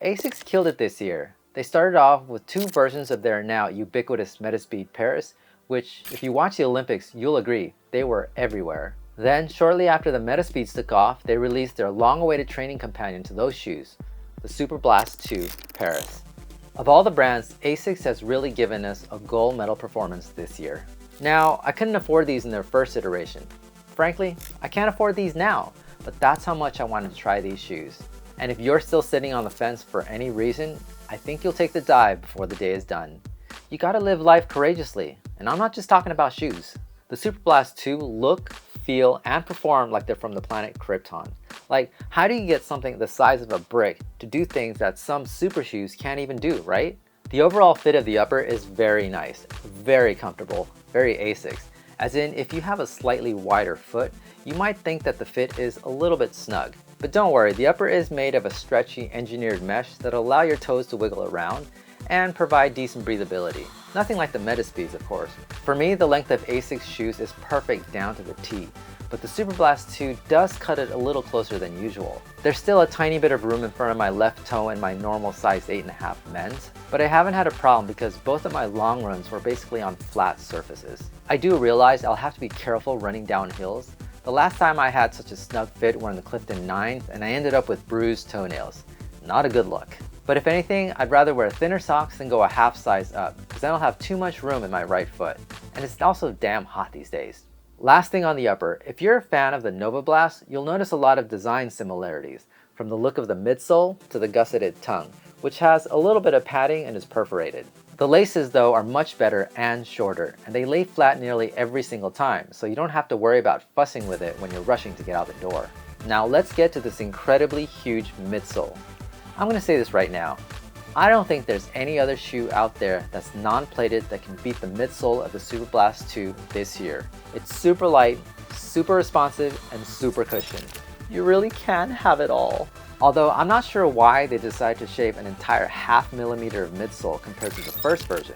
Asics killed it this year. They started off with two versions of their now ubiquitous Metaspeed pairs, which, if you watch the Olympics, you'll agree, they were everywhere. Then, shortly after the Metaspeeds took off, they released their long-awaited training companion to those shoes, the Superblast 2 Paris. Of all the brands, Asics has really given us a gold medal performance this year. Now, I couldn't afford these in their first iteration. Frankly, I can't afford these now, but that's how much I wanted to try these shoes. And if you're still sitting on the fence for any reason, I think you'll take the dive before the day is done. You gotta live life courageously, and I'm not just talking about shoes. The Superblast 2 look, feel, and perform like they're from the planet Krypton. Like, how do you get something the size of a brick to do things that some super shoes can't even do, right? The overall fit of the upper is very nice, very comfortable, very Asics. As in, if you have a slightly wider foot, you might think that the fit is a little bit snug. But don't worry, the upper is made of a stretchy engineered mesh that'll allow your toes to wiggle around and provide decent breathability. Nothing like the Metaspeeds, of course. For me, the length of Asics shoes is perfect down to the T, but the Superblast 2 does cut it a little closer than usual. There's still a tiny bit of room in front of my left toe in my normal size 8.5 men's, but I haven't had a problem because both of my long runs were basically on flat surfaces. I do realize I'll have to be careful running down hills. The last time I had such a snug fit were in the Clifton 9th, and I ended up with bruised toenails. Not a good look. But if anything, I'd rather wear thinner socks than go a half size up, because I don't have too much room in my right foot. And it's also damn hot these days. Last thing on the upper, if you're a fan of the Superblast, you'll notice a lot of design similarities, from the look of the midsole to the gusseted tongue, which has a little bit of padding and is perforated. The laces though are much better and shorter, and they lay flat nearly every single time, so you don't have to worry about fussing with it when you're rushing to get out the door. Now let's get to this incredibly huge midsole. I'm going to say this right now. I don't think there's any other shoe out there that's non-plated that can beat the midsole of the Superblast 2 this year. It's super light, super responsive, and super cushioned. You really can have it all. Although I'm not sure why they decided to shave an entire 0.5 millimeter of midsole compared to the first version.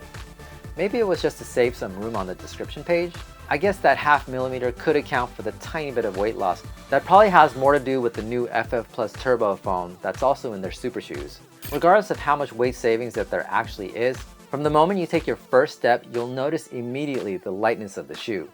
Maybe it was just to save some room on the description page. I guess that 0.5 millimeter could account for the tiny bit of weight loss. That probably has more to do with the new FF Plus Turbo foam that's also in their super shoes. Regardless of how much weight savings that there actually is, from the moment you take your first step, you'll notice immediately the lightness of the shoe.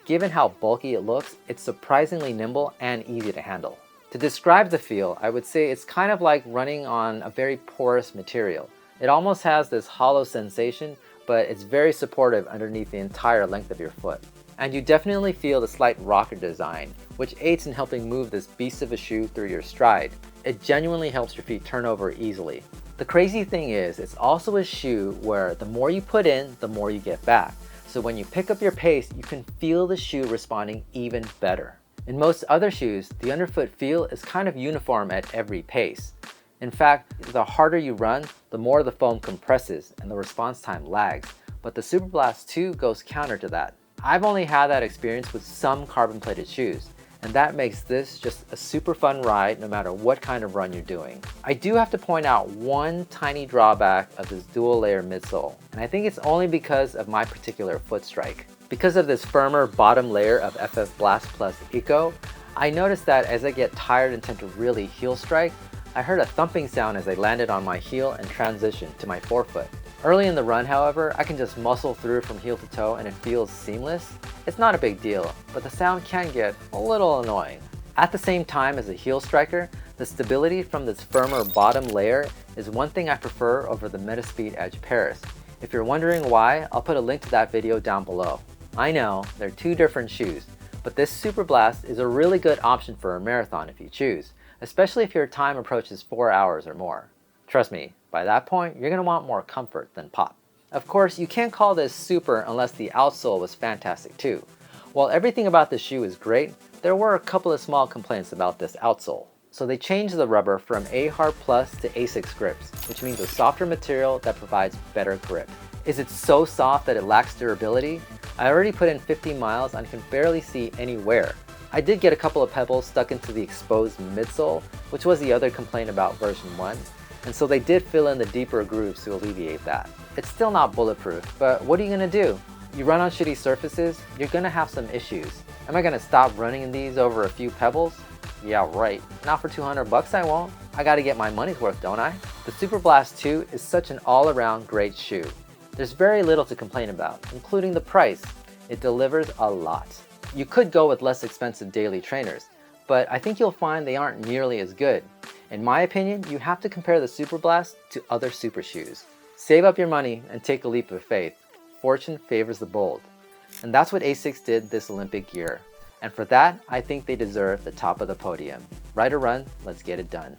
Given how bulky it looks, it's surprisingly nimble and easy to handle. To describe the feel, I would say it's kind of like running on a very porous material. It almost has this hollow sensation, but it's very supportive underneath the entire length of your foot. And you definitely feel the slight rocker design, which aids in helping move this beast of a shoe through your stride. It genuinely helps your feet turn over easily. The crazy thing is, it's also a shoe where the more you put in, the more you get back. So when you pick up your pace, you can feel the shoe responding even better. In most other shoes, the underfoot feel is kind of uniform at every pace. In fact, the harder you run, the more the foam compresses and the response time lags. But the Superblast 2 goes counter to that. I've only had that experience with some carbon-plated shoes, and that makes this just a super fun ride no matter what kind of run you're doing. I do have to point out one tiny drawback of this dual layer midsole, and I think it's only because of my particular foot strike. Because of this firmer bottom layer of FF Blast Plus Eco, I noticed that as I get tired and tend to really heel strike, I heard a thumping sound as I landed on my heel and transitioned to my forefoot. Early in the run, however, I can just muscle through from heel to toe and it feels seamless. It's not a big deal, but the sound can get a little annoying. At the same time, as a heel striker, the stability from this firmer bottom layer is one thing I prefer over the Metaspeed Edge Paris. If you're wondering why, I'll put a link to that video down below. I know, they're two different shoes, but this Superblast is a really good option for a marathon if you choose, especially if your time approaches 4 hours or more. Trust me, by that point, you're going to want more comfort than pop. Of course, you can't call this super unless the outsole was fantastic too. While everything about this shoe is great, there were a couple of small complaints about this outsole. So they changed the rubber from A-Hard Plus to Asics grips, which means a softer material that provides better grip. Is it so soft that it lacks durability? I already put in 50 miles and can barely see any wear. I did get a couple of pebbles stuck into the exposed midsole, which was the other complaint about version 1, and so they did fill in the deeper grooves to alleviate that. It's still not bulletproof, but what are you gonna do? You run on shitty surfaces, you're gonna have some issues. Am I gonna stop running in these over a few pebbles? Yeah, right. Not for 200 bucks I won't. I gotta get my money's worth, don't I? The Superblast 2 is such an all-around great shoe. There's very little to complain about, including the price. It delivers a lot. You could go with less expensive daily trainers, but I think you'll find they aren't nearly as good. In my opinion, you have to compare the Superblast to other super shoes. Save up your money and take a leap of faith. Fortune favors the bold. And that's what Asics did this Olympic year. And for that, I think they deserve the top of the podium. Right or run, let's get it done.